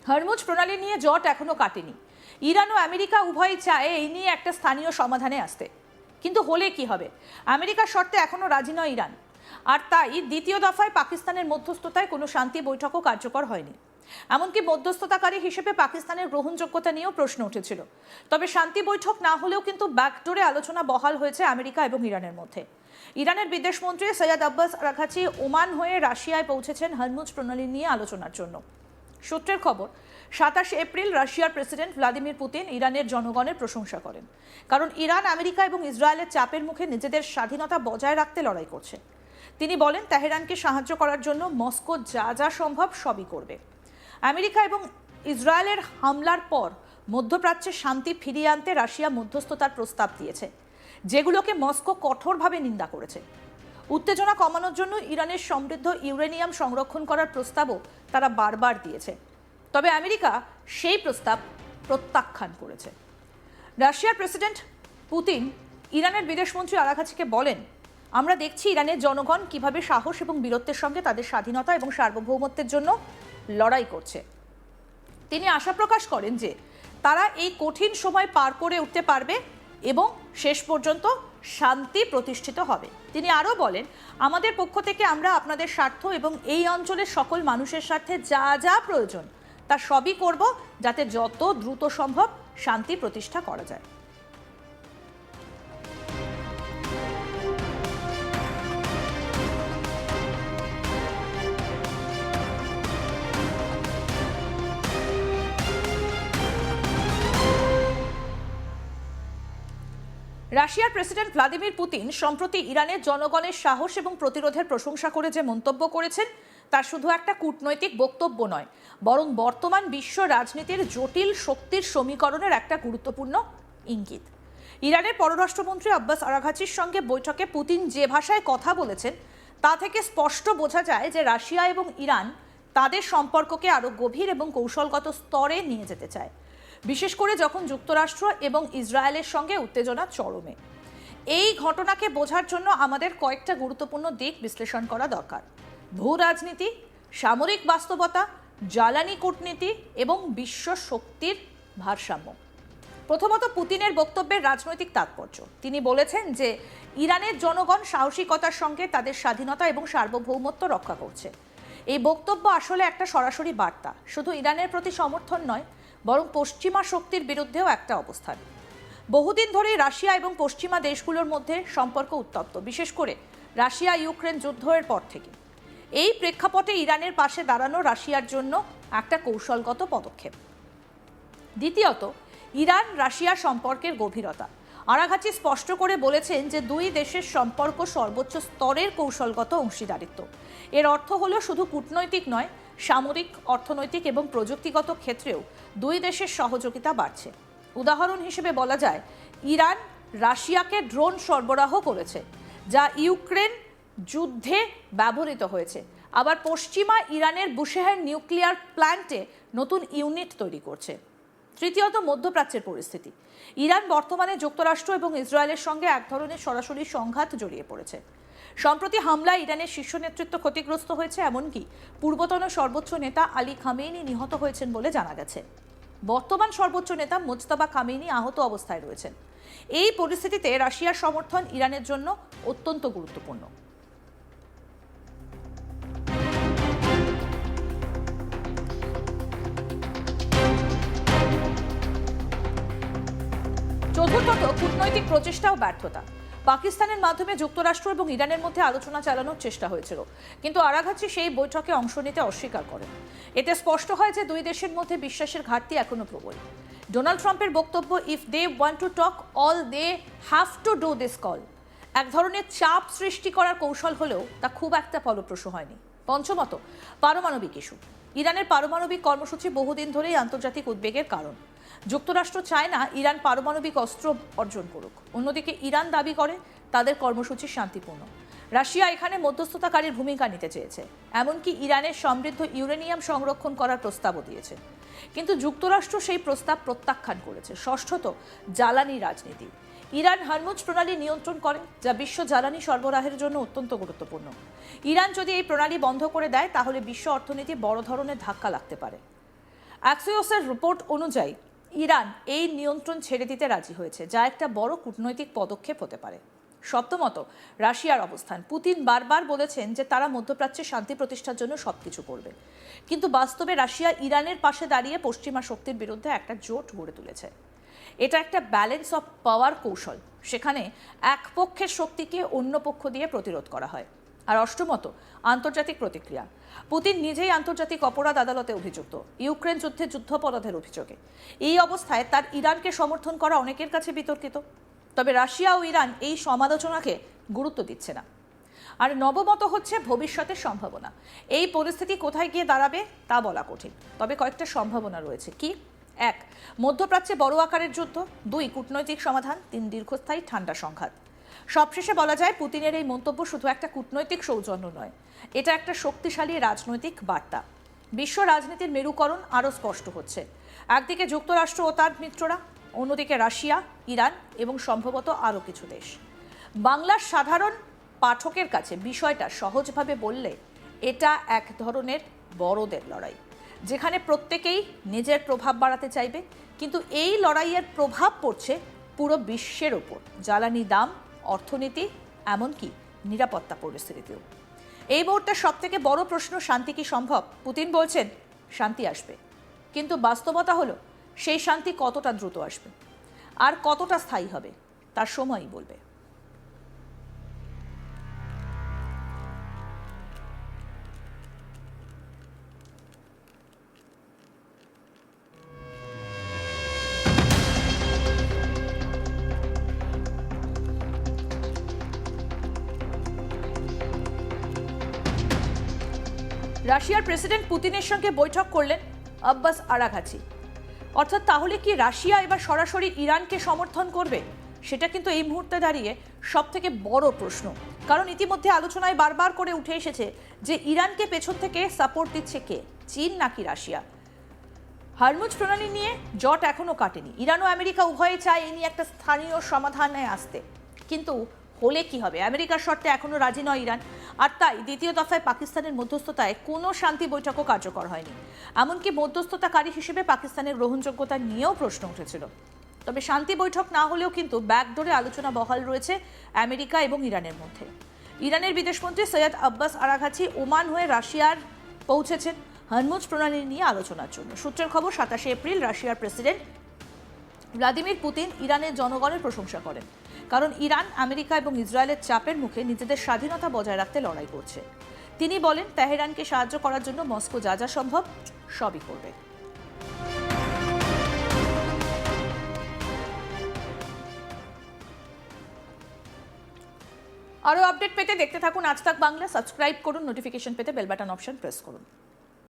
Hormuz প্রণালী নিয়ে জট এখনো কাটেনি। ইরান ও আমেরিকা উভয়ই চায় এই নিয়ে একটা স্থানীয় সমাধানে আসতে, কিন্তু হলে কি হবে? আমেরিকার শর্তে এখনো রাজি নয় ইরান, আর তাই দ্বিতীয় দফায় পাকিস্তানের মধ্যস্থতায় কোনো শান্তি বৈঠকও কার্যকর হয়নি। এমনকি মধ্যস্থতাকারী হিসেবে পাকিস্তানের গ্রহণযোগ্যতা নিয়েও প্রশ্ন উঠেছিল। তবে শান্তি বৈঠক না হলেও কিন্তু ব্যাকডোরে আলোচনা বহাল হয়েছে আমেরিকা এবং ইরানের মধ্যে। ইরানের বিদেশমন্ত্রী সৈয়দ আব্বাস আরাঘচি ওমান হয়ে রাশিয়ায় পৌঁছেছেন হরমুজ প্রণালী নিয়ে আলোচনার জন্য। সূত্রের খবর, 27 এপ্রিল রাশিয়ার প্রেসিডেন্ট ভ্লাদিমির পুতিন ইরানের জনগণের প্রশংসা করেন, কারণ ইরান আমেরিকা এবং ইসরায়েলের চাপের মুখে নিজেদের স্বাধীনতা বজায় রাখতে লড়াই করছে। তিনি বলেন, তেহরানকে সাহায্য করার জন্য মস্কো যা যা সম্ভব সবই করবে। আমেরিকা এবং ইসরায়েলের হামলার পর মধ্যপ্রাচ্যে শান্তি ফিরিয়ে আনতে রাশিয়া মধ্যস্থতার প্রস্তাব দিয়েছে, যেগুলোকে মস্কো কঠোরভাবে নিন্দা করেছে। উত্তেজনা কমানোর জন্য ইরানের সমৃদ্ধ ইউরেনিয়াম সংরক্ষণ করার প্রস্তাবও তারা বারবার দিয়েছে, তবে আমেরিকা সেই প্রস্তাব প্রত্যাখ্যান করেছে। রাশিয়ার প্রেসিডেন্ট পুতিন ইরানের বিদেশমন্ত্রী আরাঘচিকে বলেন, আমরা দেখছি ইরানের জনগণ কিভাবে সাহস এবং বীরত্বের সঙ্গে তাদের স্বাধীনতা এবং সার্বভৌমত্বের জন্য লড়াই করছে। তিনি আশা প্রকাশ করেন যে তারা এই কঠিন সময় পার করে উঠতে পারবে এবং শেষ পর্যন্ত শান্তি প্রতিষ্ঠিত হবে। তিনি আরও বলেন, আমাদের পক্ষ থেকে আমরা আপনাদের স্বার্থ এবং এই অঞ্চলের সকল মানুষের স্বার্থে যা যা প্রয়োজন তা সবই করব, যাতে যত দ্রুত সম্ভব শান্তি প্রতিষ্ঠা করা যায়। রাশিয়ার প্রেসিডেন্ট ভ্লাদিমির পুতিন সম্প্রতি ইরানের জনগণের সাহস এবং প্রতিরোধের প্রশংসা করে যে মন্তব্য করেছেন, তা শুধু একটা কূটনৈতিক বক্তব্য নয়, বরং বর্তমান বিশ্ব রাজনীতির জটিল শক্তির সমীকরণের একটা গুরুত্বপূর্ণ ইঙ্গিত। ইরানের পররাষ্ট্রমন্ত্রী আব্বাস আরাঘচির সঙ্গে বৈঠকে পুতিন যে ভাষায় কথা বলেছেন, তা থেকে স্পষ্ট বোঝা যায় যে রাশিয়া এবং ইরান তাদের সম্পর্ককে আরও গভীর এবং কৌশলগত স্তরে নিয়ে যেতে চায়, বিশেষ করে যখন যুক্তরাষ্ট্র এবং ইসরায়েলের সঙ্গে উত্তেজনা চরমে। এই ঘটনাকে বোঝার জন্য আমাদের কয়েকটা গুরুত্বপূর্ণ দিক বিশ্লেষণ করা দরকার: ভূ রাজনীতি, সামরিক বাস্তবতা, জ্বালানি কূটনীতি এবং বিশ্ব শক্তির ভারসাম্য। প্রথমত, পুতিনের বক্তব্যের রাজনৈতিক তাৎপর্য। তিনি বলেছেন যে ইরানের জনগণ সাহসিকতার সঙ্গে তাদের স্বাধীনতা এবং সার্বভৌমত্ব রক্ষা করছে। এই বক্তব্য আসলে একটা সরাসরি বার্তা, শুধু ইরানের প্রতি সমর্থন নয়, বরং পশ্চিমা শক্তির বিরুদ্ধেও একটা অবস্থান। বহুদিন ধরেই রাশিয়া এবং পশ্চিমা দেশগুলোর মধ্যে সম্পর্ক উত্তপ্ত, বিশেষ করে রাশিয়া ইউক্রেন যুদ্ধের পর থেকে। এই প্রেক্ষাপটে ইরানের পাশে দাঁড়ানো রাশিয়ার জন্য একটা কৌশলগত পদক্ষেপ। দ্বিতীয়ত, ইরান রাশিয়া সম্পর্কের গভীরতা। আরাঘচি স্পষ্ট করে বলেছেন যে দুই দেশের সম্পর্ক সর্বোচ্চ স্তরের কৌশলগত অংশীদারিত্ব। এর অর্থ হলো শুধু কূটনৈতিক নয়, সামরিক, অর্থনৈতিক এবং প্রযুক্তিগত ক্ষেত্রেও দুই দেশের সহযোগিতা বাড়ছে। উদাহরণ হিসেবে বলা যায়, ইরান রাশিয়াকে ড্রোন সরবরাহ করেছে, যা ইউক্রেন যুদ্ধে ব্যবহৃত হয়েছে। আবার পশ্চিমা ইরানের বুশেহের নিউক্লিয়ার প্ল্যান্টে নতুন ইউনিট তৈরি করছে। তৃতীয়ত, মধ্যপ্রাচ্যের পরিস্থিতি। ইরান বর্তমানে যুক্তরাষ্ট্র এবং ইসরায়েলের সঙ্গে এক ধরনের সরাসরি সংঘাত জড়িয়ে পড়েছে। সম্প্রতি হামলায় ইরানের শীর্ষ নেতৃত্ব ক্ষতিগ্রস্ত হয়েছে, এমনকি পূর্বতন সর্বোচ্চ নেতা আলী খামেনি নিহত হয়েছেন বলে জানা গেছে। বর্তমান সর্বোচ্চ নেতা মুজতবা খামেনি আহত অবস্থায় রয়েছেন। এই পরিস্থিতিতে রাশিয়ার সমর্থন ইরানের জন্য অত্যন্ত গুরুত্বপূর্ণ। চতুর্থত, কূটনৈতিক প্রচেষ্টা ও ব্যর্থতা। পাকিস্তানের মাধ্যমে যুক্তরাষ্ট্র এবং ইরানের মধ্যে আলোচনা চালানোর চেষ্টা হয়েছিল, কিন্তু আরাঘচি সেই বৈঠকে অংশ নিতে অস্বীকার করেন। এতে স্পষ্ট হয় যে দুই দেশের মধ্যে বিশ্বাসের ঘাটতি এখনো প্রবল। ডোনাল্ড ট্রাম্পের বক্তব্য, if they want to talk all they have to do this call, এক ধরনের চাপ সৃষ্টি করার কৌশল হলেও তা খুব একটা ফলপ্রসূ হয়নি। পঞ্চমত, পারমাণবিক ইস্যু। ইরানের পারমাণবিক কর্মসূচি বহুদিন ধরেই আন্তর্জাতিক উদ্বেগের কারণ। যুক্তরাষ্ট্র চায় না ইরান পারমাণবিক অস্ত্র অর্জন করুক, অন্যদিকে ইরান দাবি করে তাদের কর্মসূচি শান্তিপূর্ণ। রাশিয়া এখানে মধ্যস্থতাকারীর ভূমিকা নিতে চেয়েছে, এমনকি ইরানের সমৃদ্ধ ইউরেনিয়াম সংরক্ষণ করার প্রস্তাবও দিয়েছে, কিন্তু যুক্তরাষ্ট্র সেই প্রস্তাব প্রত্যাখ্যান করেছে। ষষ্ঠত, জ্বালানি রাজনীতি। ইরান হরমুজ প্রণালী নিয়ন্ত্রণ করে, যা বিশ্ব জ্বালানি সরবরাহের জন্য অত্যন্ত গুরুত্বপূর্ণ। ইরান যদি এই প্রণালী বন্ধ করে দেয়, তাহলে বিশ্ব অর্থনীতি বড় ধরনের ধাক্কা লাগতে পারে। অ্যাক্সিওসের রিপোর্ট অনুযায়ী ইরান এই নিয়ন্ত্রণ ছেড়ে দিতে রাজি হয়েছে, যা একটা বড় কূটনৈতিক পদক্ষেপ হতে পারে। সপ্তমত, রাশিয়ার অবস্থান। পুতিন বারবার বলেছেন যে তারা মধ্যপ্রাচ্যে শান্তি প্রতিষ্ঠার জন্য সবকিছু করবে, কিন্তু বাস্তবে রাশিয়া ইরানের পাশে দাঁড়িয়ে পশ্চিমা শক্তির বিরুদ্ধে একটা জোট গড়ে তুলেছে। এটা একটা ব্যালেন্স অফ পাওয়ার কৌশল, সেখানে এক পক্ষের শক্তিকে অন্য পক্ষ দিয়ে প্রতিরোধ করা হয়। আর অষ্টমত, আন্তর্জাতিক প্রতিক্রিয়া। পুতিন নিজেই আন্তর্জাতিক অপরাধ আদালতে অভিযুক্ত ইউক্রেন যুদ্ধে যুদ্ধাপরাধের অভিযোগে। এই অবস্থায় তার ইরানকে সমর্থন করা অনেকের কাছে বিতর্কিত। তবে রাশিয়া ও ইরান এই সমালোচনাকে গুরুত্ব দিচ্ছে না। আর নবমত হচ্ছে ভবিষ্যতের সম্ভাবনা। এই পরিস্থিতি কোথায় গিয়ে দাঁড়াবে তা বলা কঠিন, তবে কয়েকটা সম্ভাবনা রয়েছে। কি? 1, মধ্যপ্রাচ্যে বড় আকারের যুদ্ধ। 2, কূটনৈতিক সমাধান। 3, দীর্ঘস্থায়ী ঠান্ডা সংঘাত। সবশেষে বলা যায়, পুতিনের এই মন্তব্য শুধু একটা কূটনৈতিক সৌজন্য নয়, এটা একটা শক্তিশালী রাজনৈতিক বার্তা। বিশ্ব রাজনীতির মেরুকরণ আরও স্পষ্ট হচ্ছে। একদিকে যুক্তরাষ্ট্র ও তার মিত্ররা, অন্যদিকে রাশিয়া, ইরান এবং সম্ভবত আরও কিছু দেশ। বাংলার সাধারণ পাঠকের কাছে বিষয়টা সহজভাবে বললে, এটা এক ধরনের বড়দের লড়াই, যেখানে প্রত্যেকেই নিজের প্রভাব বাড়াতে চাইবে, কিন্তু এই লড়াইয়ের প্রভাব পড়ছে পুরো বিশ্বের ওপর। জ্বালানি দাম, অর্থনীতি, এমনকি নিরাপত্তা পরিস্থিতিতেও। এই মুহূর্তে সবথেকে বড় প্রশ্ন, শান্তি কি সম্ভব? পুতিন বলছেন শান্তি আসবে, কিন্তু বাস্তবতা হলো সেই শান্তি কতটা দ্রুত আসবে আর কতটা স্থায়ী হবে তার সময়ই বলবে। রাশিয়ার প্রেসিডেন্ট পুতিনের সঙ্গে বৈঠক করলেন আব্বাস আরাঘাচি। অর্থাৎ তাহলে কি রাশিয়া এবার সরাসরি ইরানকে সমর্থন করবে? সেটা কিন্তু এই মুহূর্তে দাঁড়িয়ে সবথেকে বড় প্রশ্ন। কারণ ইতিমধ্যে আলোচনায় বারবার করে উঠে এসেছে যে ইরানকে পেছন থেকে সাপোর্ট দিচ্ছে কে, চীন নাকি রাশিয়া। হরমুজ প্রণালী নিয়ে জট এখনো কাটেনি। ইরান ও আমেরিকা উভয়ে চায় এই নিয়ে একটা স্থানীয় সমাধানে আসতে, কিন্তু হলে কি হবে? আমেরিকার শর্তে এখনো রাজি নয় ইরান, আর তাই দ্বিতীয় দফায় পাকিস্তানের মধ্যস্থতায় কোনো শান্তি বৈঠকও কার্যকর হয়নি। এমনকি মধ্যস্থতাকারী হিসেবে পাকিস্তানের গ্রহণযোগ্যতা নিয়েও প্রশ্ন উঠেছিল। তবে শান্তি বৈঠক না হলেও কিন্তু ব্যাকডোরে আলোচনা বহাল রয়েছে আমেরিকা এবং ইরানের মধ্যে। ইরানের বিদেশমন্ত্রী সৈয়দ আব্বাস আরাঘাচি ওমান হয়ে রাশিয়ার পৌঁছেছেন হরমুজ প্রণালী নিয়ে আলোচনার জন্য। সূত্রের খবর, 27 এপ্রিল রাশিয়ার প্রেসিডেন্ট ভ্লাদিমির পুতিন ইরানের জনগণের প্রশংসা করেন, কারণ ইরান আমেরিকা এবং ইসরায়েলের চাপের মুখে নিজেদের স্বাধীনতা বজায় রাখতে লড়াই করছে। তিনি বলেন, তেহরানকে সাহায্য করার জন্য মস্কো যা যা সম্ভব সবই করবে। আরও আপডেট পেতে দেখতে থাকুন আজ তাক বাংলা। সাবস্ক্রাইব করুন, নোটিফিকেশন পেতে বেল বাটন অপশন প্রেস করুন।